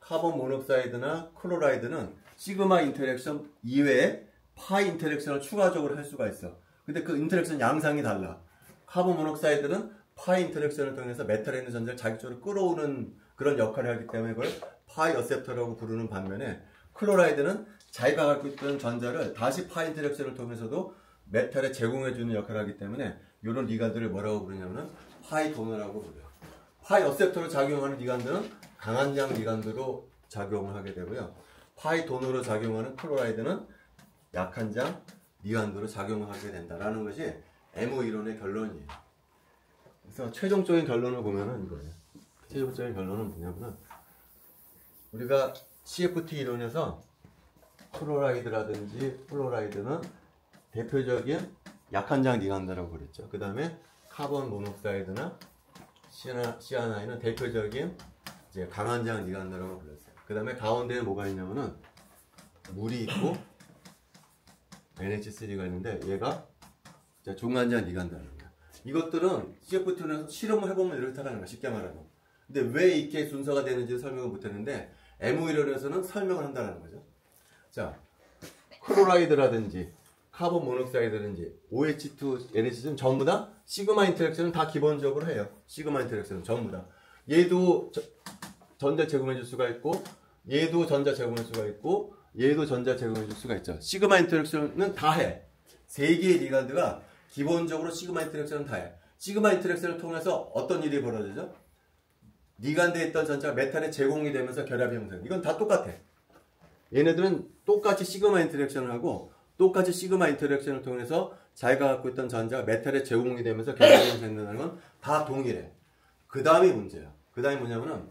카본 모녹사이드나 클로라이드는 시그마 인터랙션 이외에 파이 인터랙션을 추가적으로 할 수가 있어. 근데 그 인터랙션 양상이 달라. 카본 모녹사이드는 파이 인터랙션을 통해서 메탈에 있는 전자를 자기 쪽으로 끌어오는 그런 역할을 하기 때문에 그걸 파이 어셉터라고 부르는 반면에 클로라이드는 자기가 갖고 있던 전자를 다시 파이 인터랙션을 통해서도 메탈에 제공해주는 역할을 하기 때문에 이런 리간드를 뭐라고 부르냐면 파이 도너라고 불러요. 파이 어셉터로 작용하는 리간드는 강한장 리간드로 작용을 하게 되고요. 파이 도너로 작용하는 클로라이드는 약한장 리간드로 작용을 하게 된다라는 것이 MO 이론의 결론이에요. 그래서 최종적인 결론을 보면은 이거예요. 최종적인 결론은 뭐냐면은 우리가 CFT 이론에서 클로라이드라든지 플로라이드는 대표적인 약한장 리간드라고 그랬죠. 그 다음에 카본 모녹사이드나 시아나인은 대표적인 이제 강한장 리간드라고 불렀어요. 그 다음에 가운데에 뭐가 있냐면은 물이 있고 NH3가 있는데 얘가 중간장 리간드라는 거야. 이것들은 CFT에서 실험을 해보면 이렇다라는 거야. 쉽게 말하면. 근데 왜 이렇게 순서가 되는지 설명을 못했는데 MO 이론에서는 설명을 한다는 거죠. 자, 클로라이드라든지 카본 모노옥사이드든지 OH2, NH2는 전부 다 시그마 인터랙션은 다 기본적으로 해요. 시그마 인터랙션은 전부 다. 얘도 전자 제공해 줄 수가 있고, 얘도 전자 제공해 줄 수가 있고, 얘도 전자 제공해 줄 수가 있죠. 시그마 인터랙션은 다 해. 세 개의 리간드가 기본적으로 시그마 인터랙션은 다 해. 시그마 인터랙션을 통해서 어떤 일이 벌어지죠? 리간드에 있던 전자가 메탈에 제공이 되면서 결합이 형성. 이건 다 똑같아. 얘네들은 똑같이 시그마 인터랙션을 하고, 똑같이 시그마 인터랙션을 통해서 자기가 갖고 있던 전자가 메탈에 제공이 되면서 결합이 형성된다는 건 다 동일해. 그 다음이 문제야. 그 다음이 뭐냐면은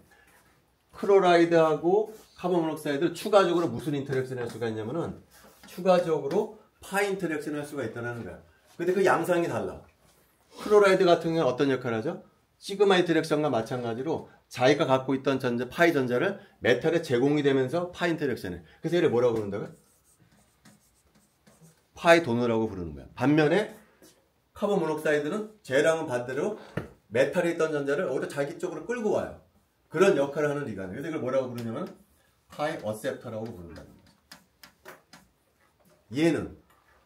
클로라이드하고 카본 모노옥사이드 추가적으로 무슨 인터랙션 할 수가 있냐면은 추가적으로 파 인터랙션 할 수가 있다는 거야. 근데 그 양상이 달라. 클로라이드 같은 경우는 어떤 역할을 하죠? 시그마 인터랙션과 마찬가지로 자기가 갖고 있던 전자, 파이 전자를 메탈에 제공이 되면서 파 인터랙션을. 그래서 얘를 뭐라고 부른다고요? 파이 도너라고 부르는 거야. 반면에 카본 모노옥사이드는 쟤랑은 반대로 메탈에 있던 전자를 오히려 자기 쪽으로 끌고 와요. 그런 역할을 하는 리간드. 그래서 이걸 뭐라고 부르냐면 파이 어셉터라고 부른다는 거야.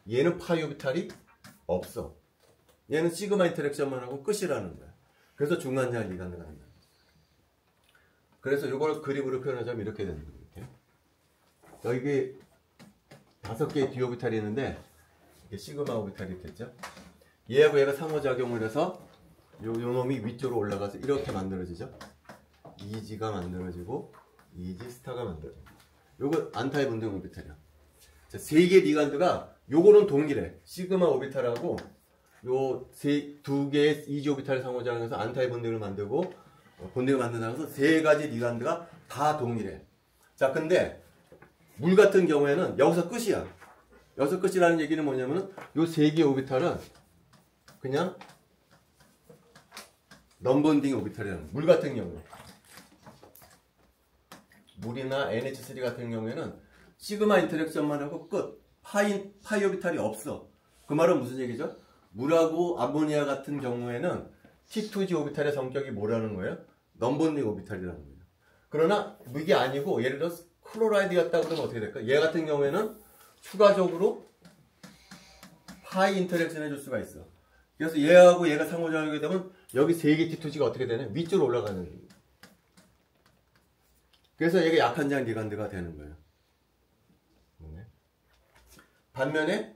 얘는 파이 오비탈이 없어. 얘는 시그마 인터랙션만 하고 끝이라는 거야. 그래서 중간자 리간드가 된다. 그래서 이걸 그림으로 표현하자면 이렇게 되는 거예요. 여기 5개의 d 오비탈이 있는데 이게 시그마 오비탈이 있겠죠. 얘하고 얘가 상호작용을 해서 요 놈이 위쪽으로 올라가서 이렇게 만들어지죠. 이지가 만들어지고 이지 스타가 만들어지고. 요거 안타이 분등 오비탈이야. 자, 3개 리간드가 요거는 동일해. 시그마 오비탈하고 요 2개의 이지 오비탈을 상호작용해서 안타이 본딩을 만들고 본딩을 만든다고 해서 3가지 리간드가 다 동일해. 자, 근데 물 같은 경우에는 여기서 끝이야. 여기서 끝이라는 얘기는 뭐냐면은 요 3개의 오비탈은 그냥 넘본딩 오비탈이라는 거야. 물 같은 경우에. 물이나 NH3 같은 경우에는 시그마 인터랙션만 하고 끝. 파이 오비탈이 없어. 그 말은 무슨 얘기죠? 물하고 암모니아 같은 경우에는 T2G 오비탈의 성격이 뭐라는 거예요? 넘본딩 오비탈이라는 거예요. 그러나 이게 아니고 예를 들어서 클로라이드였다 그러면 어떻게 될까? 얘 같은 경우에는 추가적으로 파이 인터랙션 해줄 수가 있어. 그래서 얘하고 얘가 상호작용하게 되면 여기 3개 T2G가 어떻게 되냐? 위쪽으로 올라가는 거예요. 그래서 얘가 약한 장 리간드가 되는 거예요. 반면에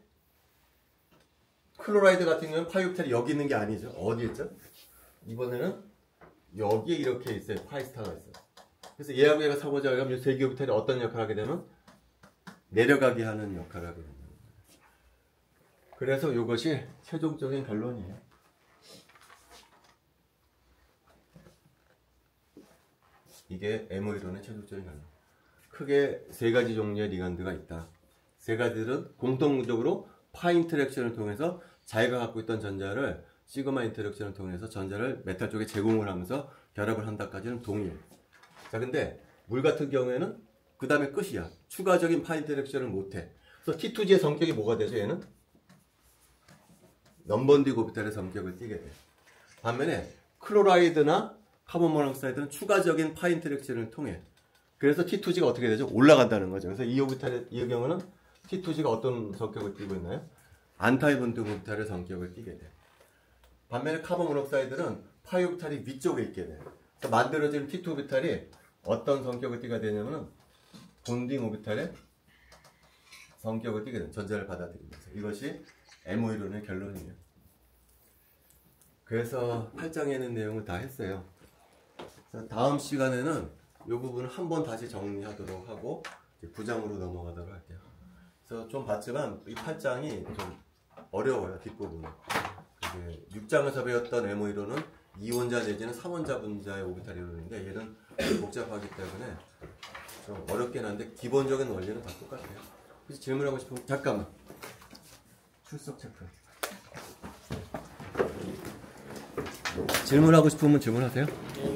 클로라이드 같은 경우는 파이 오비탈이 여기 있는 게 아니죠. 어디 있죠? 이번에는 여기에 이렇게 있어요. 파이 스타가 있어요. 그래서 얘하고 얘가 상호작용하면 이 3개 오비탈이 어떤 역할을 하게 되면 내려가게 하는 역할을 하게 됩니다. 그래서 이것이 최종적인 결론이에요. 이게 MO 이론의 최종적인 결론. 크게 3가지 종류의 리간드가 있다. 3가지들은 공통적으로 파 인터랙션을 통해서 자기가 갖고 있던 전자를 시그마 인터랙션을 통해서 전자를 메탈 쪽에 제공을 하면서 결합을 한다까지는 동일해. 자, 근데 물 같은 경우에는 그 다음에 끝이야. 추가적인 파 인터랙션을 못해. 그래서 T2G의 성격이 뭐가 되죠? 얘는 넘본딩 오비탈의 성격을 띠게 돼. 반면에 클로라이드나 카본 모노옥사이드는 추가적인 파 인터랙션을 통해. 그래서 T2G가 어떻게 되죠? 올라간다는 거죠. 그래서 이 오비탈의 이 경우는 T2G가 어떤 성격을 띠고 있나요? 안타이 본딩 오비탈의 성격을 띠게 돼. 반면에 카본 모노옥사이드는 파이 오비탈이 위쪽에 있게 돼. 그래서 만들어지는 T2 오비탈이 어떤 성격을 띠게 되냐면은 본딩 오비탈의 성격을 띠게 돼. 전자를 받아들이면서. 이것이 MO 이론의 결론이에요. 그래서 8장에 있는 내용을 다 했어요. 다음 시간에는 이 부분을 한번 다시 정리하도록 하고 9장으로 넘어가도록 할게요. 그래서 좀 봤지만 이 8장이 좀 어려워요. 뒷부분은. 6장에서 배웠던 MO 이론은 2원자 내지는 3원자 분자의 오비탈 이론인데 얘는 복잡하기 때문에 좀 어렵긴 한데 기본적인 원리는 다 똑같아요. 그래서 질문하고 싶으면 잠깐만. 출석 체크. 질문하고 싶으면 질문하세요.